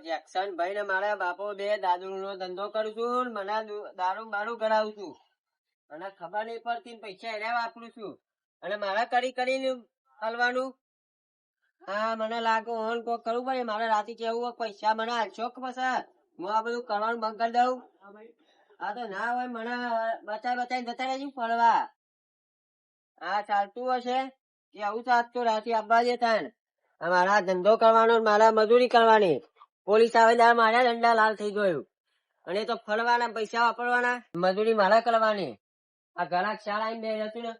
Jackson ભાઈ ને મારા બાપો બે દારૂ નો ધંધો કરું છું, મને દારૂ બારૂ કરાવું છું, અને ખબર નહીં પડતી પૈસા એને વાપરું છું, અને મારા કરીને હલવાનું. હા મને લાગે ઓન કોક કરવું પડે, મારે રાતે કેવું પૈસા મને હાલશો કે પછી હું આ બધું કરવાનું બંધ કરી દઉં. હા તો ના હોય મને બતાવી જતા રહેજો ફરવા. હા ચાલતું હશે કે આવું ચાલતું રાતે આવવા દે તાન. મારા ધંધો કરવાનો, મારા મજૂરી કરવાની. પોલીસ આવે ત્યારે મારા દંડા લાલ થઈ ગયું, અને તો ફરવાના પૈસા વાપરવાના, મજૂરી મારા કરવાની. આ ઘરાક શાળા આવીને બે હતું ને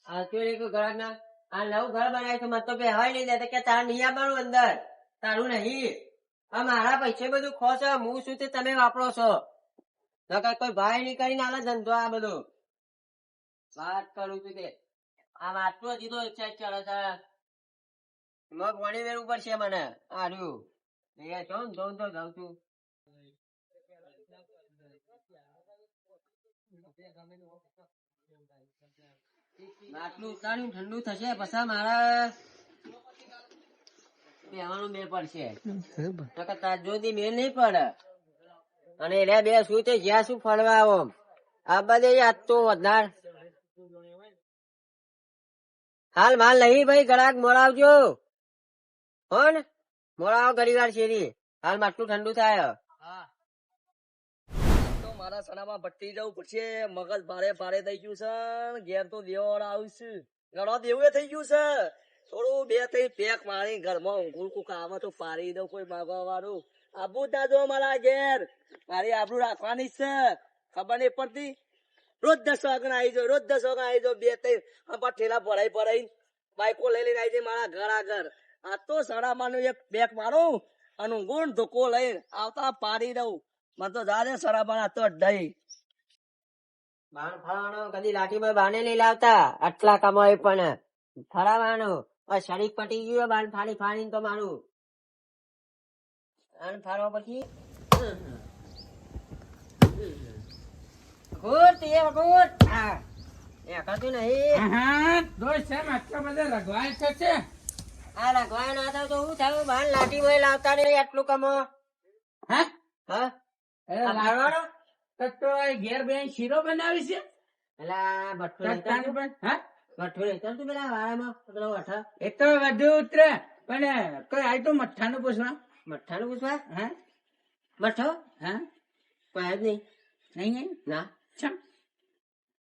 આવતું ઘરાક ના આ નવું ઘર બનાવ્યું છે, મત તો બેહવાય નહીં દેતા કે તાર નહીં આવવાનું અંદર, તારું નહીં. આ મારા પૈસે બધું ખો છો, હું શું તે તમે વાપરો છો. કોઈ ભાઈ નહીં કરીને આલે ધંધો આ બધો. વાત કરું છું તે આ વાતનું હજી તો ચેક કરે છે. મગ વણી વેરવું પડશે મને. આર્યું એ જોઉં તો જાઉં છું. આટલું ઉતાર્યું ઠંડુ થશે પછી મારા બેવાનું મેળ પડશે, તાજોદી મેળ નહીં પડે. અને એને બે શું તે જ્યાં શું ફરવા આવો આ બધે આજ તો વધાર હાલ માલ નહીં ભાઈ, ગળાક મોડાવજો હો ને, મોડાવો ઘડી વાર શેરી. હાલ માટલું ઠંડુ થાય. મારા સણામાં ભટ્ટી જવું પડશે, મગજ ભારે ભારે થઈ ગયું છે, ઘેર તો દેવડ આવશે, ઘણો દેવું થઈ ગયું છે. થોડું બે ત્રણ પેક મારી ઘરમાં ઊંઘું કુક આવે તો પાડી દઉં કોઈ માગવા વાળું. આબુ ના જો મારા ઘેર, મારી આબરૂ રાખવાની છે, ખબર નહીં પડતી. રોજ 10 વાગે આવી જાવ, રોજ 10 વાગે આવી જાવ, બે ત્રણ ઠેલા ભરાઈ બાઈકો લઈ લઈને આવી જાય મારા ઘર આગળ. આ તો સણામાનું એક પેક મારું અને ઊંઘું ધોકો લઈને આવતા પાડી દઉં. મને તો જાદે સરાબાના તો દહીં બાણ ફરાવાનો કદી લાઠીમાં બાને નહીં લાવતા, આટલા કમાય પણ ફરાવાનું. શરીર પટી ગયું બાણ ફાડીને તો મારું અને ફરવા પછી લાઠી ભાઈ લાવતા નહીં આટલું કમો. ઘેર બેન શીરો બનાવી છે, એ તો વધુ ઉતરે પણ કઈ આ તો મઠ્ઠાનું પૂછવા. મઠ્ઠાનું પૂછવા? હા મઠ્ઠો હા કોઈ જ નહીં. નહીં ના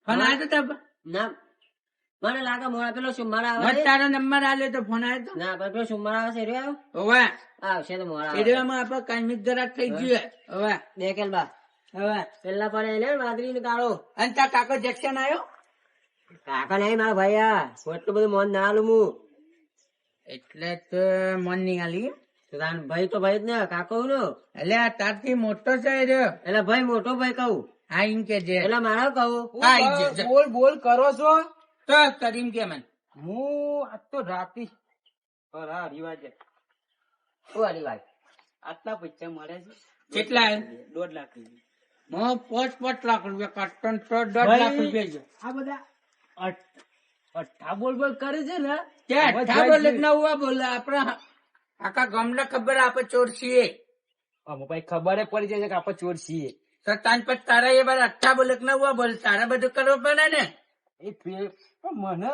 ફોન આવ્યો તો ના મને લાગે મોડા પેલો સુમાર આવે. તારો નંબર આવ્યો તો ફોન આવ્યો તો ના પણ પેલો સુમાર આવે છે રહ્યો હવે આવશે તો મોડા એરિયામાં આપડે કાયમી ગરાક થઈ ગયું હવે દેખેલ બા. હવે પેલા પડે લે વાદળી ને કાળો. અને તાર કાકો જેક્શન આવ્યો? કાકા નહીં મારા ભાઈ, એટલું બધું મન ના આલું હું. એટલે તો મન નહીં આલી. ભાઈ તો ભાઈ જ ને, કાકો નો એટલે તારથી મોટો છે રહ્યો. એટલે ભાઈ મોટો ભાઈ કહું. હા એમ કે છે એટલે મારા કહું બોલ કરો છો તો કરીમ કે મને હું આજ તો રાતે રિવાજ આટલા પૈસા મળે છે. કેટલા? 1.5 લાખ રૂપિયા. 5 લાખ રૂપિયા કાટન તો 1.5 લાખ રૂપિયા છે. આ બધા અઠ્ઠા બોલ કરે છે ને, અઠ્ઠા બોલ ના હુઆ બોલે. આપડે આખા ગામને ખબર આપડે ચોર છીએ. ભાઈ ખબર પડી જાય કે આપડે ચોર છીએ. તો તાન પર તારા એ બધા અઠ્ઠા બોલ ના હુઆ બોલ, તારા બધું કરવું પડે ને. મને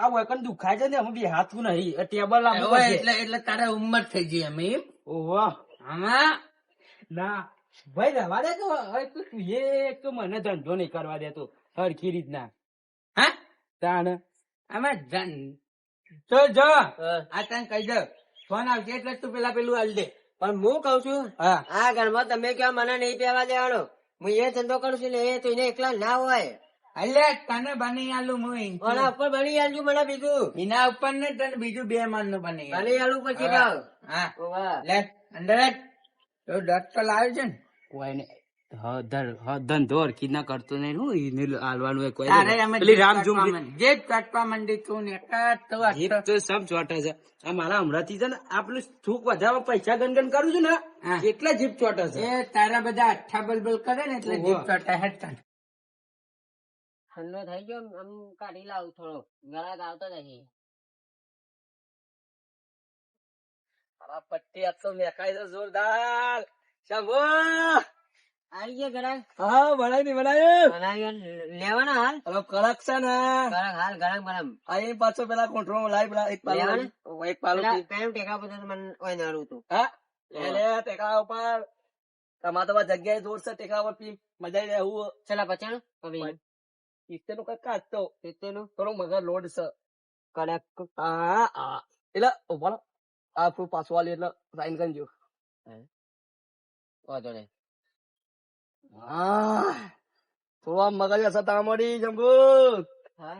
આ વકન દુખાય છે ને, અમે બે હાથું નહીં ટેબલ એટલે તારા ઉંમર થઈ ગઈ અમે એમ. ઓહો આમાં ના ભાઈ રહેવા દે તો. તું એક તો મને ધંધો નહીં કરવા દેતો હરખી રીતના. હા તાણ આમાં જો જો આ તને કહી દો, ફોન આવશે એટલે તું પેલું હાલ દે. પણ હું કઉ છું હા આ ઘરમાં તમે ક્યાં મને નહીં પહેવા દેવાનો. હું એ ધંધો કરું છું ને એ તો એને એકલા ના હોય. એટલે તને બની આલું હું એના ઉપર બની આલજો મને બીજું. એના ઉપર ને તને બીજું 2 માન નું બની બની આલવું પછી ભાવ. હા લે અંદર તો ડટ તો લાવ્યો છે ને. કોઈ ને ધંધો હરખી ના કરતો નહીં. હું એને હાલવાનું કોઈ જે ચટવા મંડી તું ને તો સબ ચોટે છે. આ મારા હમણાંથી છે ને આ પેલું થૂક વધારવા પૈસા ગણગણ કરું છું ને એટલે જીપ ચોટે છે. એ તારા બધા અઠ્ઠા બલબલ કરે ને એટલે જીપ ચોટા હેઠ. ઠંડો થઈ ગયો આમ કાઢી લાવું થોડો, ગળા આવતો નથી. આ પટ્ટી આજ તો મેકાઈ છે જોરદાર. શંભુ આવી ગયા ગરાક હા બનાવી નહીં બનાવ્યું. લેવાના હાલ હવે કડક છે ને ગરાક હાલ ગરમ ગરમ અહીં પાછો પેલા કોન્ટ્રોલ લાવી પેલા એક પાલું લેવાના? લાવી. એક પાલું પી. પેલું ટેકા પર તો મને ઓય નડું તું હા લે ટેકા ઉપર તમારે તો જગ્યાએ જોર છે ટેકા ઉપર પી મજા આવી જાય એવું. ચલા પચાણ કભી કિસ્સે નું કઈ કાઢતો તેનું થોડું મગર લોડ છે. કડક હા હા એટલે ઉભા રહો. આ ફૂલ પાછું આલી એટલે સાઈન કરજો. વાંધો નહીં હા થોડું આમ મગજ હશે તામડી જંબુ હા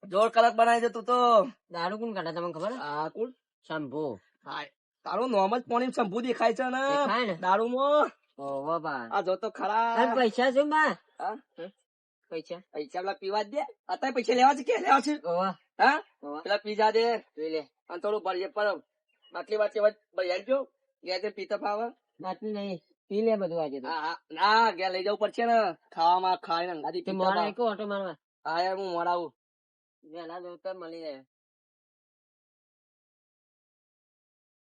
જોર કડક બનાવી દે તું તો. દારૂ કોણ કાઢે તમને ખબર આ કોણ શંભુ હાય તારું નોમ જ પોણી શંભુ દેખાય છે ને દેખાય ને દારૂમાં. ઓહો બા આ જો તો ખરા. અને પૈસા શું બા હા? પૈસા પૈસા પેલા પીવા જ દે અત્યારે પૈસા લેવા છે કે લેવા છે ઓહો હા ઓહો પેલા પીજા દે જોઈ લે અને થોડું ભરીએ પર બાટલી બાટલી ભરી આવજો ગયા તે પીતા ફાવે. બાટલી નહીં પી લે બધું આજે તો હા હા ના ગયા લઈ જવું પડશે ને ખાવામાં ખાઈને અંગાથી તે પીતા મોડા ફાવે. એક ઓટો મારવા હા યાર હું મોડાવું. વહેલા દોસ્તર મળી જાય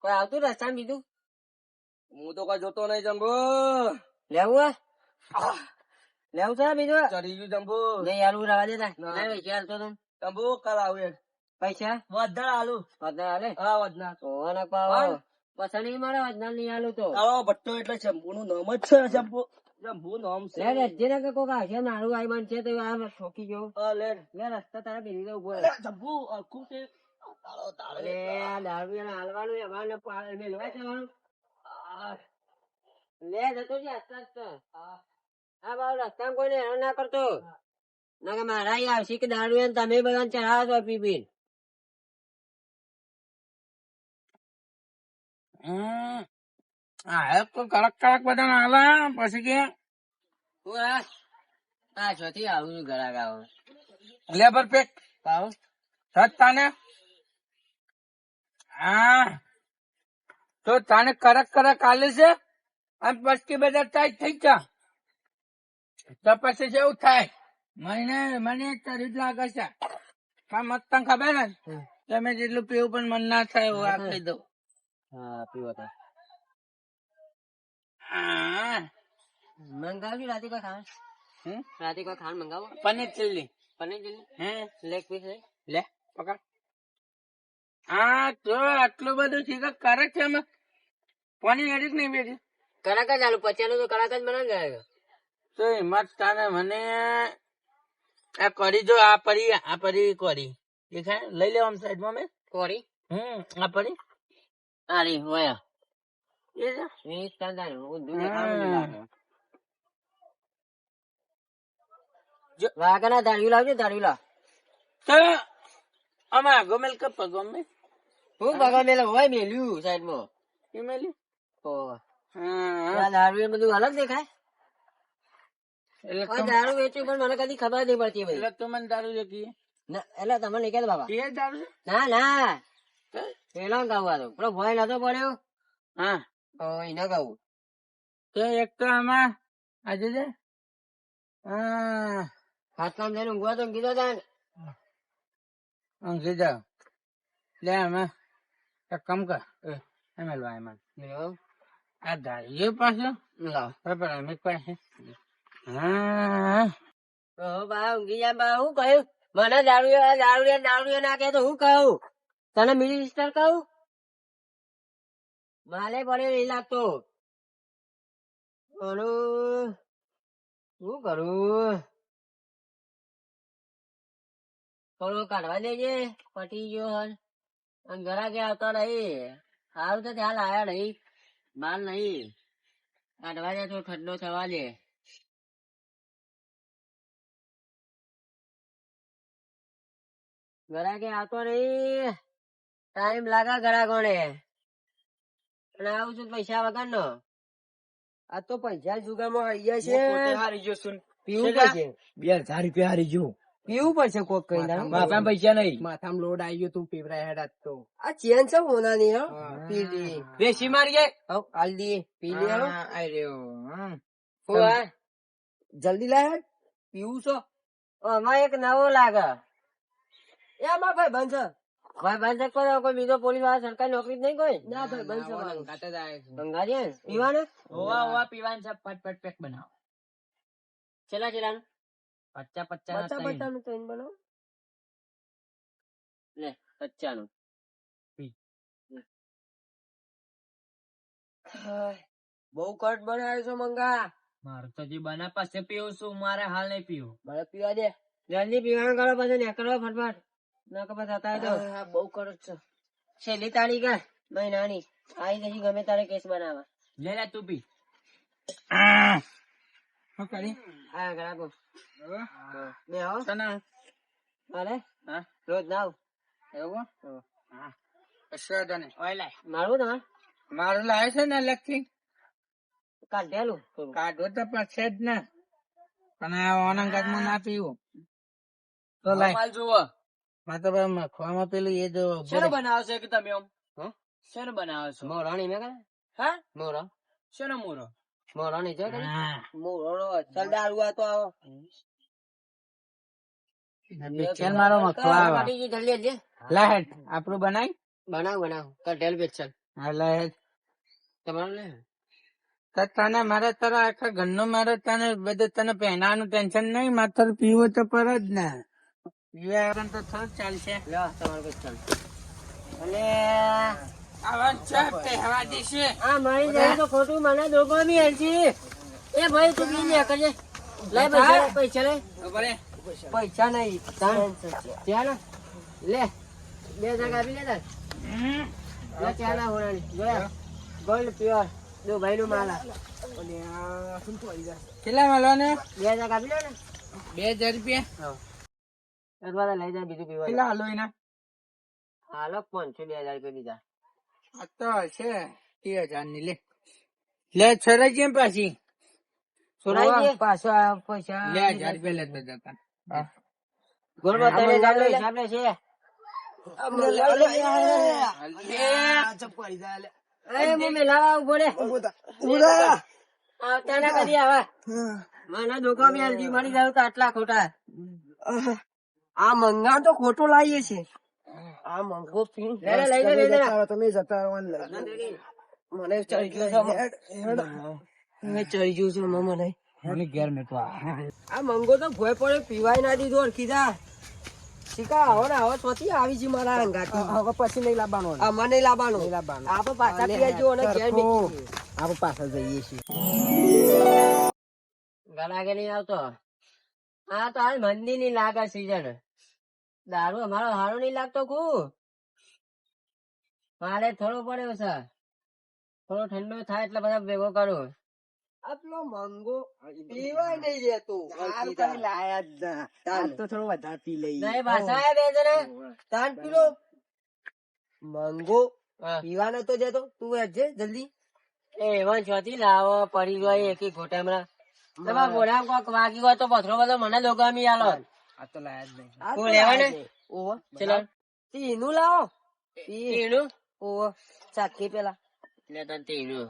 કોઈ આવતું રસ્તા બીજું હું તો કઈ જોતો નહીં જંબુ. લેવું હે લેવું છે બીજું ચડી ગયું જંબુ. નહીં યારું રવા દેતા ના. ના પૈસા હાલતો તો જંબુ કાલ આવું પૈસા વધારે આલુ. વધના હાલે હા વધના ઓહો ને પાવ હા. પૈસા નહીં મળે વધના નહીં હાલું તો આવો ભટ્ટો એટલે શંભુ નું નામ જ છે. શંભુ નામ છે. લે રજ્જે ને કે કોક હશે નારું આઈ બન છે તો આમ ઠોકી ગયો હા, લે લે રસ્તા તારા બેરી દે ઉભો લે, શંભુ આખું છે. તાળો તાળો. અરે આ દારૂ એને હાલવાનું એમાં પાડ મેલવા જવાનું આ, લે જતો છે આસ્તા આસ્તા હા બાબુ રસ્તામાં કોઈને હેરાન ના કરતો ના કે મારા અહીં આવશે કે દારૂ એને તમે બધા ચઢાવો છો પી પી કડક કડક બધા આલા પછી કે હું હા છોથી આવું છું ઘરાક આવો લેબર પેક પાવ તાને હા તો તાને કડક કડક આલે છે અને પછી બધા ટાઈટ થઈ ગયા તો પછી જેવું થાય મને તરી જ લાગે છે મત તને ખબર ને તમે જેટલું પીવું પણ મન ના થાય એવું આપી દઉં. હા પીવો તો હા મંગાવ્યું રાતે કોઈ ખાણ હમ? રાતે કોઈ ખાણ મંગાવો પનીર ચીલી પનીર ચીલી હે લેગ પીસ લે પકડ. હા તો આટલું બધું શીખર કરે છે એમાં પાણી હેડી જ નહીં બેઠી કડાક જ આલુ પચાનું તો કડાક જ બનાવી જાય તો હિંમત તાને મને આ કરી જો આ પરી કરી દેખાય લઈ લેવા આમ સાઈડમાં મેં કોરી આ પરી આરી વયા એ છે એ સ્ટાન્ડર્ડ હું દુનિયા ખાવાનું લાગે જો. વાગના દારૂ લાવજો દારૂ લાવ તો આમાં ગમેલ કપ ગમે હું બગા મેલે હોય મેલ્યું સાઈડમાં ફેમિલી ઓ હા દારૂ એ બધું અલગ દેખાય એટલે કોઈ દારૂ વેચ્યું પણ મને કદી ખબર નહીં પડતી ભાઈ એટલે તું મને દારૂ જકી એટલે તમે નહીં કહેતા બાબા એ દારૂ છે? ના ના હે? પેલો ગાવું આ તો પેલો ભોય નતો પડ્યો હા એને ગાવું તો એક તો આમાં આજે છે હા હાથમાં જઈને ઊંઘવા તો કીધો તા ને ઊંઘી જાઓ લે આમાં એક કામ કર એમ લો એમાં આ દારૂ પાછો લાવ બરાબર અમે પાસે હા બા ઊંઘી જાય બા હું કહ્યું મને દારૂ ના કે તો હું કહું તને મિનિસ્ટર કહું માલે પડે નહીં લાગતો શું કરું થોડું કાઢવા દેજે પટી ગયો હન અને ઘરા કે આવતા નહીં સારું તો ત્યાં લાયા નહીં બાર નહીં કાઢવા દે તો ઠંડો થવા દે ઘરા કે આવતો નહીં ટાઈમ લાગા ઘરા કોને અને આવું છું પૈસા વગર નો આ તો પૈસા જુગામાં આવી ગયા હારી ગયો છું પીવું પડશે 2000 રૂપિયા હારી ગયો પીવું પડશે કોક કઈ માથામાં પૈસા નહીં માથામાં લોડ આવી ગયો તું પીવરાય હેડ તો આ ચેન છે હોનાની હા પી લી બેસી મારીએ હવ આલ દી પી લી હાલો આઈ રહ્યો હા હું આ જલ્દી લાય પીવું છો આમાં એક નવો લાગે એ અમાર ભાઈ બંધ છે ભાઈ બંધ શકો છો, કોઈ બીજો પોલીસ વાળા સરકારી નોકરી જ નહીં કોઈ? ના ભાઈ બંધ છે કાતે જાય છે ભંગારી હે? પીવાના? હોવા પીવાનું છે પટ પટ પેક બનાવો છેલ્લા છેલ્લાનું? 50 પચાનું તો એને બનાવો. લે 50 નું. પી. બહુ કટ બનાવ્યો છો મંગા. મારું તો જે બના પાસે પીવું છું મારે હાલ નહીં પીવું મને પીવા દે. જલ્દી પીવાનું કરો પછી નીકળો ફટફટ. ના કપાસ હતા તો બહુ કડક છે છેલ્લી તારીખ હે મહિનાની. આવી જશે ગમે તારે કેસ બનાવવા. લે લે તું પી શું કરી હા ગ્રાહકો બે હો. તને હાલે હા રોજ નાવ. એવું હા કશું તને ઓય લાય મારું તમારે મારું લાવે છે ને અલગથી કાઢેલું કાઢો તો પછી જ ને પણ આ ઓનંગમાં ના પીવું તો લાય જુઓ માં તો ભાઈ મખવામાં પેલું એ જો શેનો બનાવો છો કે તમે આમ શેનો બનાવો છો મોરાણી મેં કરે હા મોરો શેનો મૂરો મોરાણી જો કરે હા મોરો ચલ દારૂ આ તો આવો. બેચેલ મારો મખવા કાઢી જી જલ્દી જલ્દી. લાહેટ આપણું બનાય બનાવ બનાવ કાઢેલ બેચલ હા લાહેટ તમારું લે. તો તને મારે તારા આખા ઘરનું મારે તને બધું તને પહેનાનું ટેન્શન નહીં માત્ર પીવું તો પર જ ને પીવા તો થોડું ચાલશે લો તમારું બેચલ. અને આવા ચા પહેવા દેશે આ મારી જાય તો ખોટું મને દોગો બી હેલજી. એ ભાઈ તું બી લે કરજે. લઈ પૈસા પૈસા લે. બરે પૈસા નહીં ત્યાં ને લે 2000 કાપી લે તાર. લે ત્યાં ના હોરાણી જોયા ગોલ્ડ પ્યોર દો ભાઈ નું માલ. કેટલા મળવાને 2000 કાપી લે ને 2000 રૂપિયા અથવા લઈ જાય બીજું પીવા. કેટલા હાલો એના હાલો 500 2000 રૂપિયા દીધા. આ તો હશે 3000 ની લે લે છોરા જેમ પાછી સોનાઈ દે પાછો આ પૈસા લે 1000 રૂપિયા લેતા જતા ગોળ બતાવે હિસાબ લે છે. એ મમ્મી લાવા ઉભો રે. આવતા ના કદી આવા મને ધોકા બી હલજી મળી જાય તો આટલા ખોટા. આ મંગા તો ખોટો લાવીએ છે. આ મંગો પી લઈ લે તમે જતા મને ચડી ગયું છે. મને ચડી ગયું છે મને. મને ઘેર મેકવા આ મંગો તો ભોય પડે પીવાય ના દીધો અરખીદા. શીખા આવો ને આવો સ્વતી આવી છે મારા અંગાથી. હવે પછી નહીં લાવવાનું આમાં નહીં લાવવાનું. આપણે પાછા પીવા જો અને ઘેર મેકી આપણે પાછા જઈએ છીએ ગલાગે નહીં આવતો. હા તો હાલ મંદી ની લાગે સીઝન. દારૂ અમારો હારો નહીં લાગતો કુ મારે થોડો પડ્યો છે. થોડો ઠંડો થાય એટલે બધા ભેગો કરું. આટલો મંગો પીવાય નહીં દેતો. તો થોડું વધારે પી લઈએ નહીં ભાષા બે જણા તાન પીલો મંગો પીવાનો તો જતો તું વેચજે જલ્દી. એ એવા ચોથી લાવો પડી ગયો એકી ઘોટામડા. તમારા બોડા કોક વાગી ગયો તો પથરો બધો મને લોગામી આલો. આ તો લાયા જ નહીં તું લેવા ને ઓવો ચલો તીનું લાવો. તીનું ઓવો ચાખી પેલા લે તને તીનું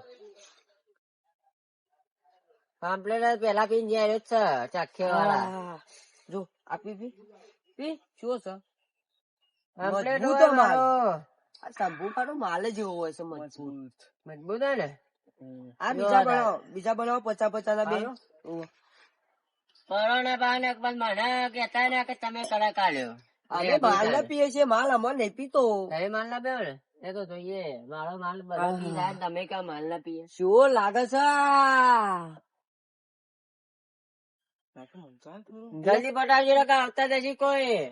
પામ્પલેટ પેલા પીને જાય છે ચાખે વાળા. જો આપી પી પી શું છે પામ્પલેટ તો મારો આ સંભુ કાનો માલ જેવો હોય છે મજબૂત મજબૂત હે ને. આ બીજા બનાવો 50 ના બે કોરોના બાને પણ મને કહેતા ને કે તમે કડક આલ્યો. અમે માલ ના પીએ છીએ માલ અમને નહીં પીતો. તમે માલ ના પીવો ને એ તો જોઈએ મારો માલ બધા પી જાય તમે કા માલ ના પીએ. શું લાગે છે જલ્દી પટાવજો ને આવતા નથી કોઈ.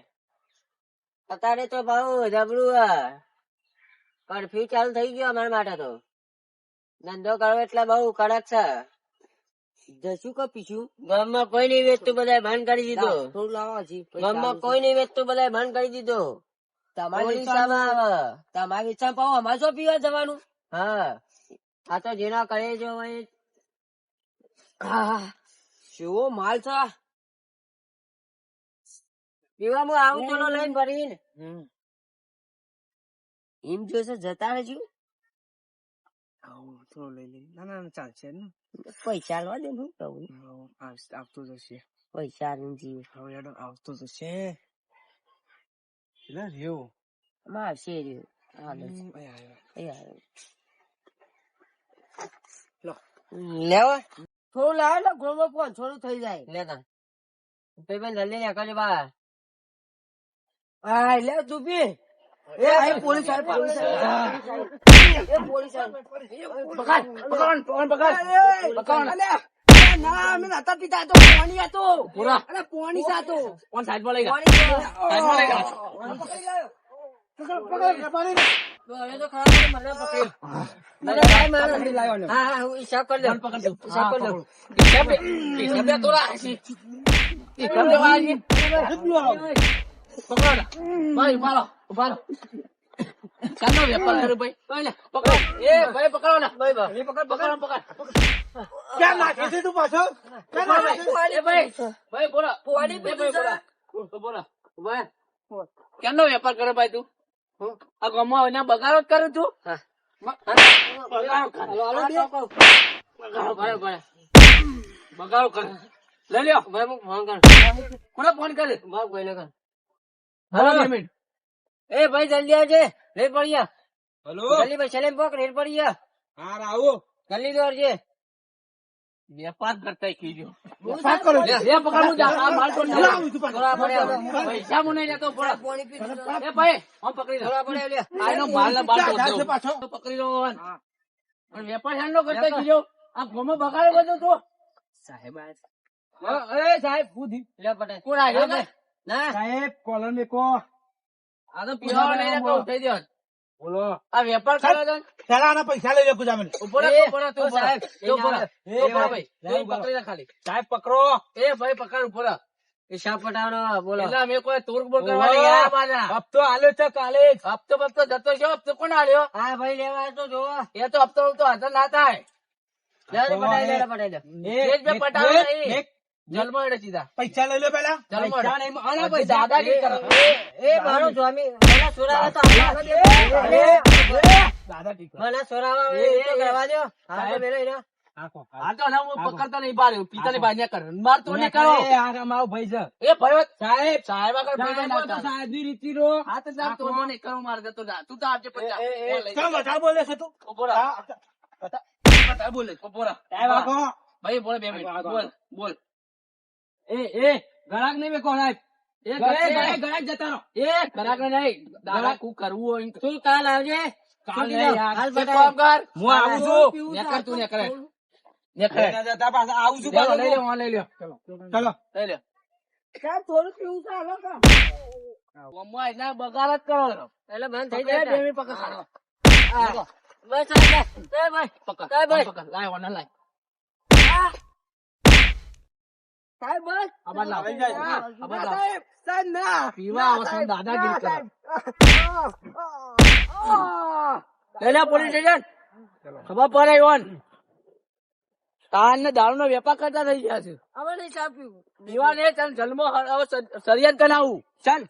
અત્યારે તો બહુ જબરું કરફ્યુ ચાલુ થઈ ગયો અમારા માટે તો. ધંધો કરવો એટલે બહુ કડક છે. જશું કે પીશું ગામમાં કોઈ નહીં વેચતું બધા બંધ કરી દીધો. ગામમાં કોઈ નહીં વેચતું બધા બંધ કરી દીધો. તમારી ઈચ્છા પાવ અમારે શું પીવા જવાનું. હા આ તો જેના કરે જો શું માલ છે પીવામાં આવું ચલો લઈને ભરીને એમ જોશે જતા રહેજો. થોડું લઈ લઈએ ના ના ચાલશે ને પૈસા લો દે હું કહું આવતો જશે પૈસા નથી હવે આવતો જશે રહ્યો મારશે એ રહ્યો. હા, લે. એ આવ્યો. લેવા થોડું લાવે ને ગોળમાં 500 નું થઈ જાય લેતા ભાઈ જલ્દી નીકળજો બહાર. હા લે તું એ આઈ પોલીસ આવે પોલીસ એ પોલીસ આવે પકડ ના અમે નતા પીતા તો પાણી હતો પૂરા અરે પાણી સાતો કોણ સાઈડ માં લઈ ગયા હવે તો ખરાબ મને પકડી હા હા હું હિસાબ કરી દઉં હિસાબ કરી દઉં હિસાબ તો રાખી હિસાબ તો વાજી પકડ ભાઈ મારો ઉભારો ચાલો વેપાર કરો ભાઈ પકડો એ ભાઈ પકડો ને ભાઈ એ પકડ ક્યાં નાખે છે તું પાછો એ ભાઈ બોલો પોણી ભાઈ બોલો ભાઈ કેનો વેપાર કરે ભાઈ તું આ ગામમાં એના બગાડો જ કરું તું બગાડો કર લઈ લ્યો ભાઈ હું ફોન કર કોને ફોન કરે ભાઈ કોઈને કર હેલો પેમેન્ટ એ ભાઈ જલ્દી આવજે રેડ પડી હેલો જલ્દી ભાઈ ચલે પોક રેડ પડી હા આવો જલ્દી દોર છે વેપાર કરતા કીજો વેપાર કરો લે પકડું જા આ માલ તો થોડા પડે પૈસા મને લેતો પડે પાણી પી એ ભાઈ હું પકડી લે થોડા પડે લે આનો માલ ના બાર તો પાછો પકડી લો અને વેપાર હાંડો કરતા કીજો આ ગોમો બગાડો બધો તો સાહેબ એ સાહેબ પૂધી લે પટે કોણ આવ્યો ના સાહેબ કોલર મેકો આ તો પીવા લઈને તો ઉઠાઈ દે બોલો આ વેપાર કરો છો પેલા આના પૈસા લઈ લે ગુજામને ઉપર તું સાહેબ તું ભાઈ તું પકડી લે ખાલી સાહેબ પકડો એ ભાઈ પકડ ઉપર હિસાબ પટાવનો બોલો એટલે અમે કોઈ તોડ બોલ કરવાની આ બાના હપ્તો આલ્યો છે કાલે હપ્તો જતો છે હપ્તો કોણ આલ્યો હા ભાઈ લેવા તો જો એ તો હપ્તો તો હાજર ના થાય લે પટાઈ લે એ જ પટાવ નહીં જલમો એટલે સીધા પૈસા લઈ લો પેલા જલમો આના ભાઈ દાદાગીરી કરો એ મારો સ્વામી મને સોરાવા તો દાદા ઠીક મને સોરાવા એ કરવા દો હા તો બેલો એનો આ તો ના હું પકડતો નહીં બાર પિતાની બાજ્યા કર માર તો નહીં કરો આ મારો ભાઈ છે એ ભાઈ સાહેબ આગળ ભાઈ ના સાહેબ ની રીતિ રો આ તો સાહેબ તો મને કરો માર દે તો તું તો આપજે 50 કેમ બતા બોલે છે તું ઉભોરા બતા બોલે ઉભોરા સાહેબ આગો ભાઈ બોલે 2 મિનિટ બોલ એ ગળાક નહીં મેકો સાહેબ એ ગળાક જતા રહો એ ગળાક નહીં દાદા કુ કરવું હોય તું કાલ આવજે કાલ નહીં હાલ કામ કર હું આવું છું નેકર તું નેકરે જતા પાછા આવું છું લઈ લ્યો ચલો લઈ લ્યો સાહેબ થોડું પીવું છે હાલો કા મમ્મા એના બગાડ જ કરો એટલે બંધ થઈ જાય 2 મિનિટ પકડ બસ સાહેબ ભાઈ પકડ ભાઈ પકડ લાય ઓન લાય સાહેબ બસ આબાદ લાવ સાહેબ ના પીવા આવસન દાદાગીરી કરે લે પોલીસ સ્ટેશન ખબર પડે ઓન તાન ને દારૂ નો વેપાર કરતા થઈ ગયા છે હવે નહીં સાહેબ પીવા ને ચાલ જન્મો હવે સરિયત કરાવું ચાલ